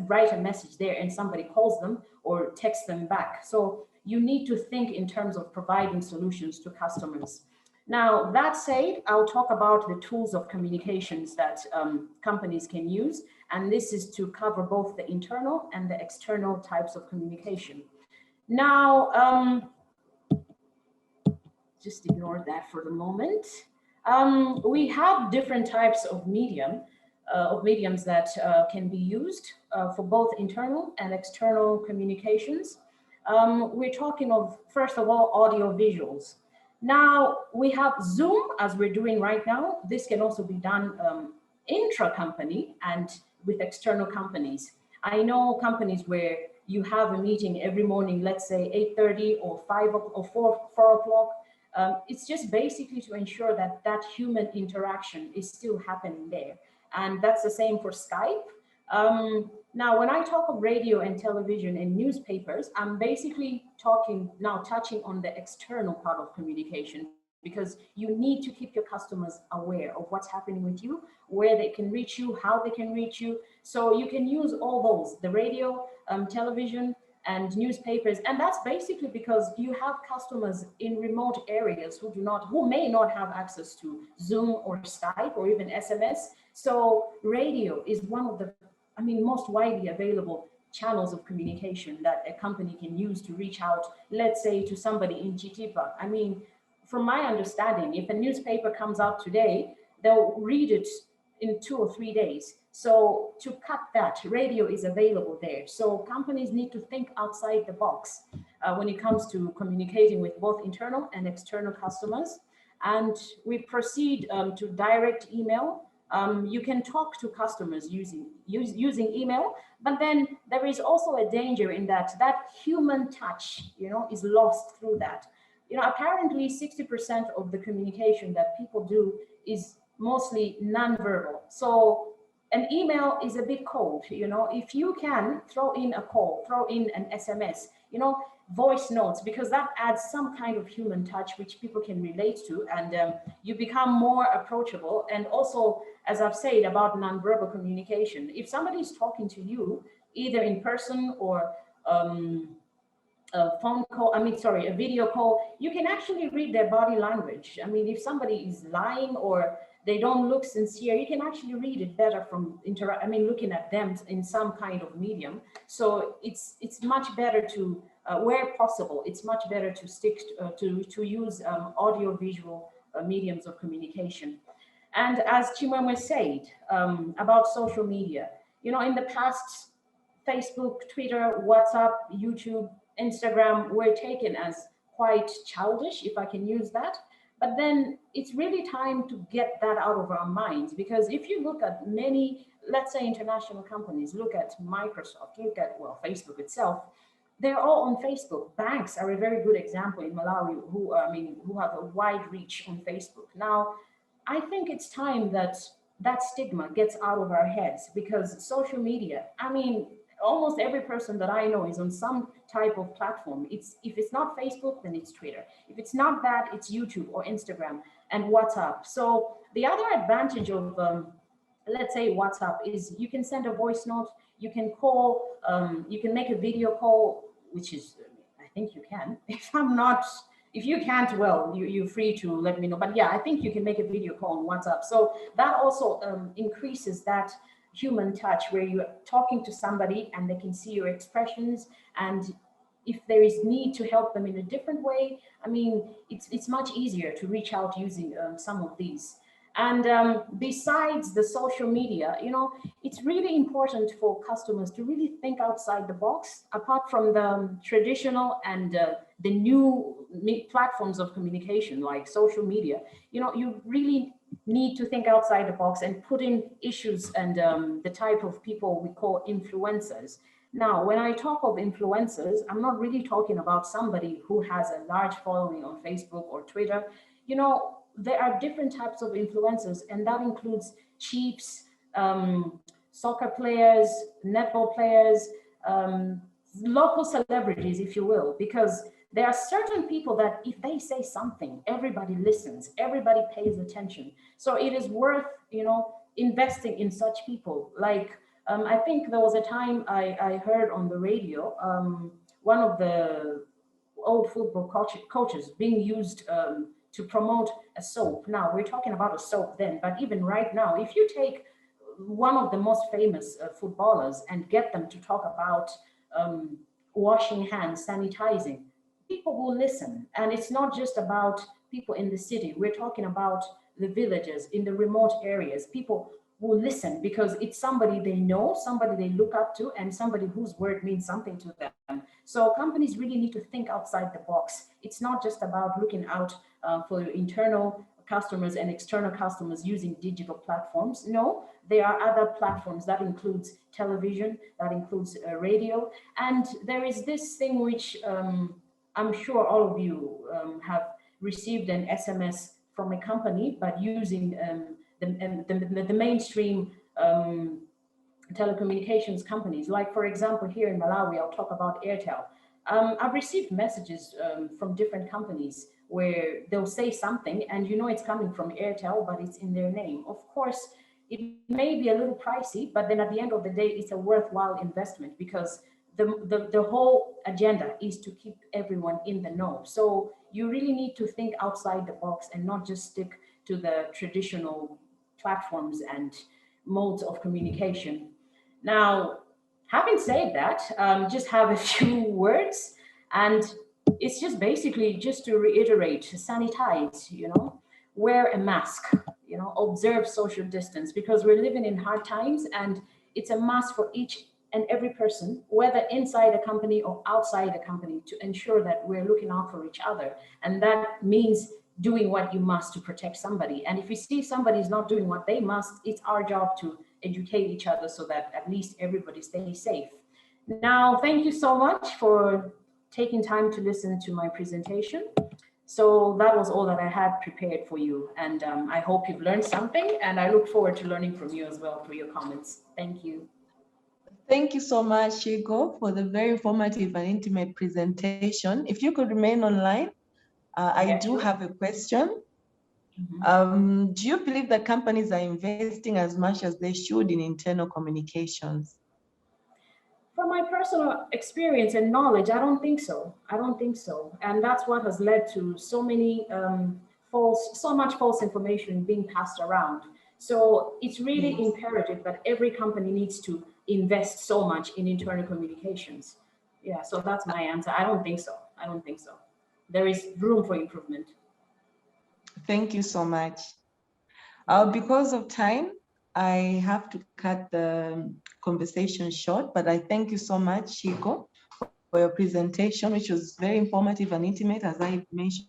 write a message there, and somebody calls them or texts them back. So you need to think in terms of providing solutions to customers. Now, that said, I'll talk about the tools of communications that companies can use. And this is to cover both the internal and the external types of communication. Now, just ignore that for the moment. We have different types of mediums that can be used for both internal and external communications. We're talking of, first of all, audio visuals. Now, we have Zoom, as we're doing right now. This can also be done intra-company and with external companies. I know companies where you have a meeting every morning, let's say 8:30 or 5 or 4 o'clock. It's just basically to ensure that that human interaction is still happening there. And that's the same for Skype. Now, when I talk of radio and television and newspapers, I'm basically touching on the external part of communication, because you need to keep your customers aware of what's happening with you, where they can reach you, how they can reach you. So you can use all those, the radio, television, and newspapers. And that's basically because you have customers in remote areas who may not have access to Zoom or Skype or even SMS. So radio is one of the most widely available channels of communication that a company can use to reach out, let's say, to somebody in Chitipa. From my understanding, if a newspaper comes out today, they'll read it in 2 or 3 days. So to cut that, radio is available there. So companies need to think outside the box when it comes to communicating with both internal and external customers. And we proceed to direct email. You can talk to customers using email, but then there is also a danger in that human touch, is lost through that. Apparently 60% of the communication that people do is mostly nonverbal. So an email is a bit cold, if you can throw in a call, throw in an SMS, voice notes, because that adds some kind of human touch which people can relate to, and you become more approachable. And also, as I've said about nonverbal communication, if somebody is talking to you either in person or a phone call, a video call, you can actually read their body language. If somebody is lying or they don't look sincere, you can actually read it better from looking at them in some kind of medium. So it's much better to, where possible, it's much better to stick to use audio visual mediums of communication. And as Chimwemwe said about social media, you know, in the past, Facebook, Twitter, WhatsApp, YouTube, Instagram were taken as quite childish, if I can use that. But then it's really time to get that out of our minds, because if you look at many, let's say international companies, look at Microsoft, look at, well, Facebook itself, they're all on Facebook. Banks are a very good example in Malawi who have a wide reach on Facebook. Now, I think it's time that that stigma gets out of our heads, because social media, I mean, almost every person that I know is on some type of platform. If it's not Facebook, then it's Twitter. If it's not that, it's YouTube or Instagram and WhatsApp. So the other advantage of, let's say, WhatsApp is you can send a voice note, you can call, you can make a video call, which is, I think you can. If you can't, well, you're free to let me know. But yeah, I think you can make a video call on WhatsApp. So that also increases that human touch, where you're talking to somebody and they can see your expressions, and if there is need to help them in a different way, I mean, it's much easier to reach out using some of these. And besides the social media, you know, it's really important for customers to really think outside the box, apart from the traditional and the new platforms of communication like social media. You know, you really need to think outside the box and put in issues and the type of people we call influencers. Now, when I talk of influencers, I'm not really talking about somebody who has a large following on Facebook or Twitter. You know, there are different types of influencers, and that includes chiefs, soccer players, netball players, local celebrities, if you will, because there are certain people that if they say something, everybody listens, everybody pays attention. So it is worth, you know, investing in such people. Like, I think there was a time I heard on the radio, one of the old football coaches being used to promote a soap. Now, we're talking about a soap then, but even right now, if you take one of the most famous footballers and get them to talk about washing hands, sanitizing, people will listen. And it's not just about people in the city. We're talking about the villages, in the remote areas. People will listen because it's somebody they know, somebody they look up to, and somebody whose word means something to them. So companies really need to think outside the box. It's not just about looking out for internal customers and external customers using digital platforms. No, there are other platforms that includes television, that includes radio. And there is this thing which I'm sure all of you have received an SMS from a company, but using the mainstream telecommunications companies. Like, for example, here in Malawi, I'll talk about Airtel. I've received messages from different companies where they'll say something and you know it's coming from Airtel, but it's in their name. Of course, it may be a little pricey, but then at the end of the day, it's a worthwhile investment because the whole agenda is to keep everyone in the know. So you really need to think outside the box and not just stick to the traditional platforms and modes of communication. Now, having said that, just have a few words, and it's just basically just to reiterate, sanitize, you know, wear a mask, you know, observe social distance, because we're living in hard times and it's a must for each and every person, whether inside a company or outside a company, to ensure that we're looking out for each other. And that means doing what you must to protect somebody. And if you see somebody's not doing what they must, it's our job to educate each other so that at least everybody stays safe. Now, thank you so much for taking time to listen to my presentation. So that was all that I had prepared for you. And I hope you've learned something, and I look forward to learning from you as well through your comments. Thank you. Thank you so much, Shigo, for the very informative and intimate presentation. If you could remain online, I do have a question. Do you believe that companies are investing as much as they should in internal communications? From my personal experience and knowledge, I don't think so. I don't think so. And that's what has led to so many so much false information being passed around. So it's really imperative that every company needs to invest so much in internal communications. Yeah, so that's my answer. I don't think so. I don't think so. There is room for improvement. Thank you so much. Because of time, I have to cut the conversation short, but I thank you so much, Chigo, for your presentation, which was very informative and intimate, as I mentioned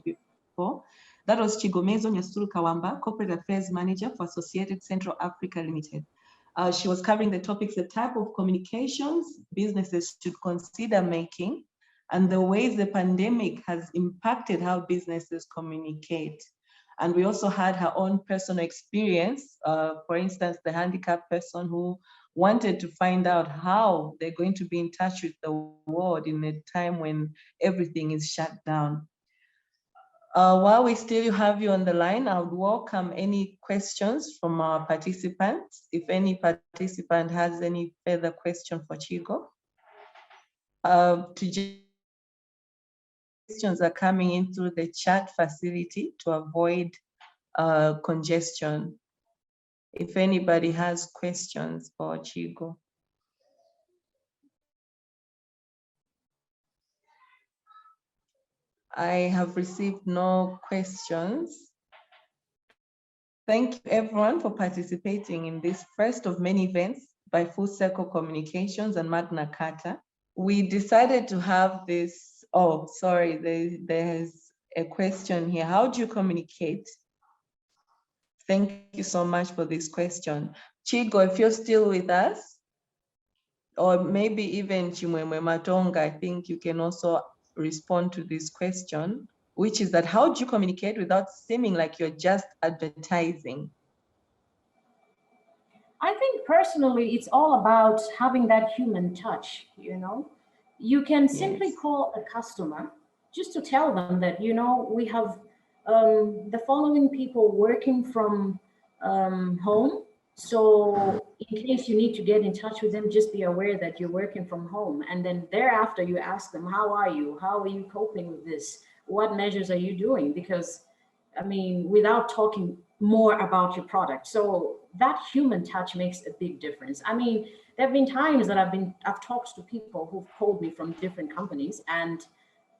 before. That was Chigomezo Nyasuru Kawamba, Corporate Affairs Manager for Associated Central Africa Limited. She was covering the topics, the type of communications businesses should consider making, and the ways the pandemic has impacted how businesses communicate. And we also had her own personal experience, for instance, the handicapped person who wanted to find out how they're going to be in touch with the world in a time when everything is shut down. While we still have you on the line, I would welcome any questions from our participants. If any participant has any further question for Chigo. Questions are coming in through the chat facility to avoid congestion. If anybody has questions for Chigo. I have received no questions. Thank you everyone for participating in this first of many events by Full Circle Communications and Magna Carta. We decided to have this, oh, sorry, there's a question here. How do you communicate? Thank you so much for this question. Chigo, if you're still with us, or maybe even Chimwemwe Matonga, I think you can also respond to this question, which is that how do you communicate without seeming like you're just advertising? I think personally, it's all about having that human touch, you know. You can simply call a customer just to tell them that, you know, we have the following people working from home. So in case you need to get in touch with them, just be aware that you're working from home. And then thereafter, you ask them, how are you? How are you coping with this? What measures are you doing? Because, I mean, without talking more about your product. So that human touch makes a big difference. I mean, there have been times that I've talked to people who've called me from different companies, and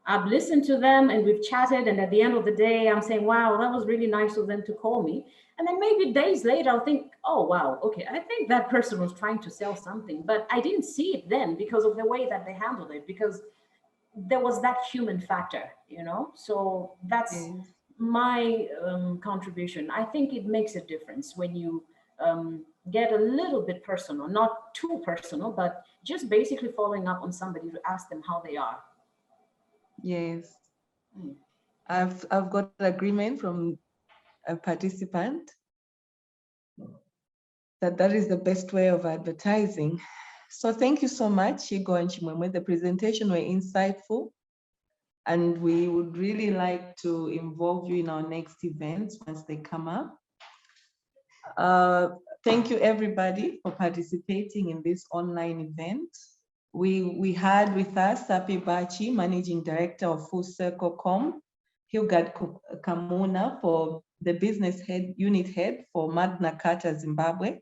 I've listened to them and we've chatted, and at the end of the day, I'm saying, wow, that was really nice of them to call me. And then maybe days later, I'll think, oh, wow, okay, I think that person was trying to sell something, but I didn't see it then because of the way that they handled it, because there was that human factor, you know? So that's my contribution. I think it makes a difference when you get a little bit personal, not too personal, but just basically following up on somebody to ask them how they are. Yes. I've got agreement from a participant that is the best way of advertising. So thank you so much, Chigo and Chimwemwe. The presentation were insightful, and we would really like to involve you in our next events once they come up. Thank you everybody for participating in this online event. We had with us Sapi Bachi, Managing Director of Full Circle Com, Hilgard Kamuna for the Business Head, Unit Head for Magna Carta Zimbabwe,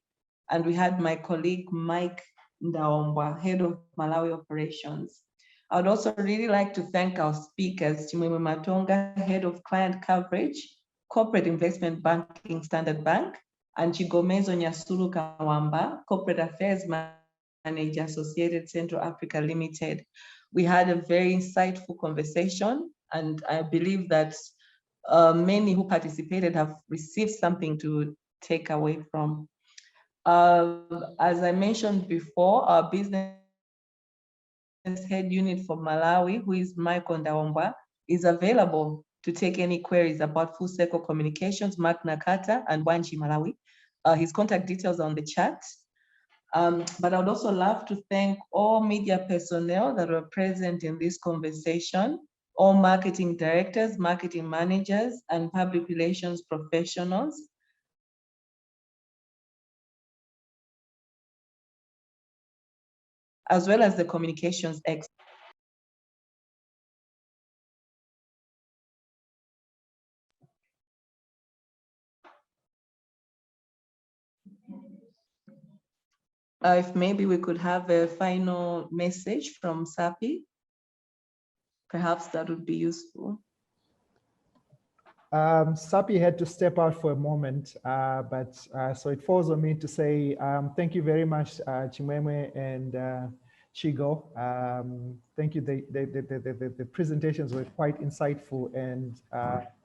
and we had my colleague Mike Ndaombwa, Head of Malawi Operations. I would also really like to thank our speakers, Chimwemwe Matonga, Head of Client Coverage, Corporate Investment Banking Standard Bank, and Chigomezo Nyasuru Kawamba, Corporate Affairs Manager, Associated Central Africa Limited. We had a very insightful conversation, and I believe that many who participated have received something to take away from. As I mentioned before, our business head unit for Malawi, who is Michael Ndaombwa, is available to take any queries about Full Circle Communications, Magna Carta, and Wanji Malawi. His contact details are on the chat. But I would also love to thank all media personnel that were present in this conversation, all marketing directors, marketing managers, and public relations professionals. As well as the communications experts. If maybe we could have a final message from Sapi, perhaps that would be useful. Sapi had to step out for a moment, so it falls on me to say thank you very much, Chimwemwe and Chigo. Thank you. The presentations were quite insightful, and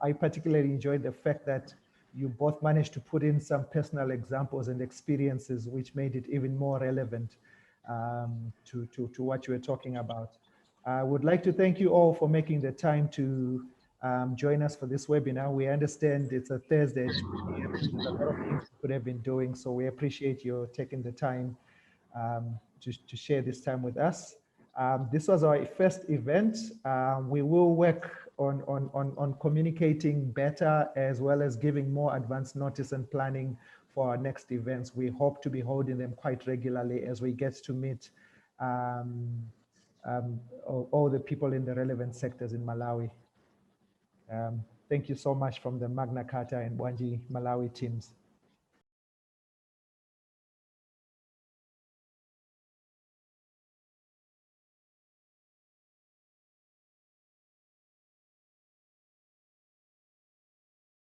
I particularly enjoyed the fact that you both managed to put in some personal examples and experiences, which made it even more relevant to what you were talking about. I would like to thank you all for making the time to join us for this webinar. We understand it's a Thursday at 2 p.m. There's a lot of things you could have been doing, so we appreciate you taking the time to share this time with us. This was our first event. We will work on communicating better, as well as giving more advance notice and planning for our next events. We hope to be holding them quite regularly as we get to meet all the people in the relevant sectors in Malawi. Thank you so much from the Magna Carta and Bwanji Malawi teams.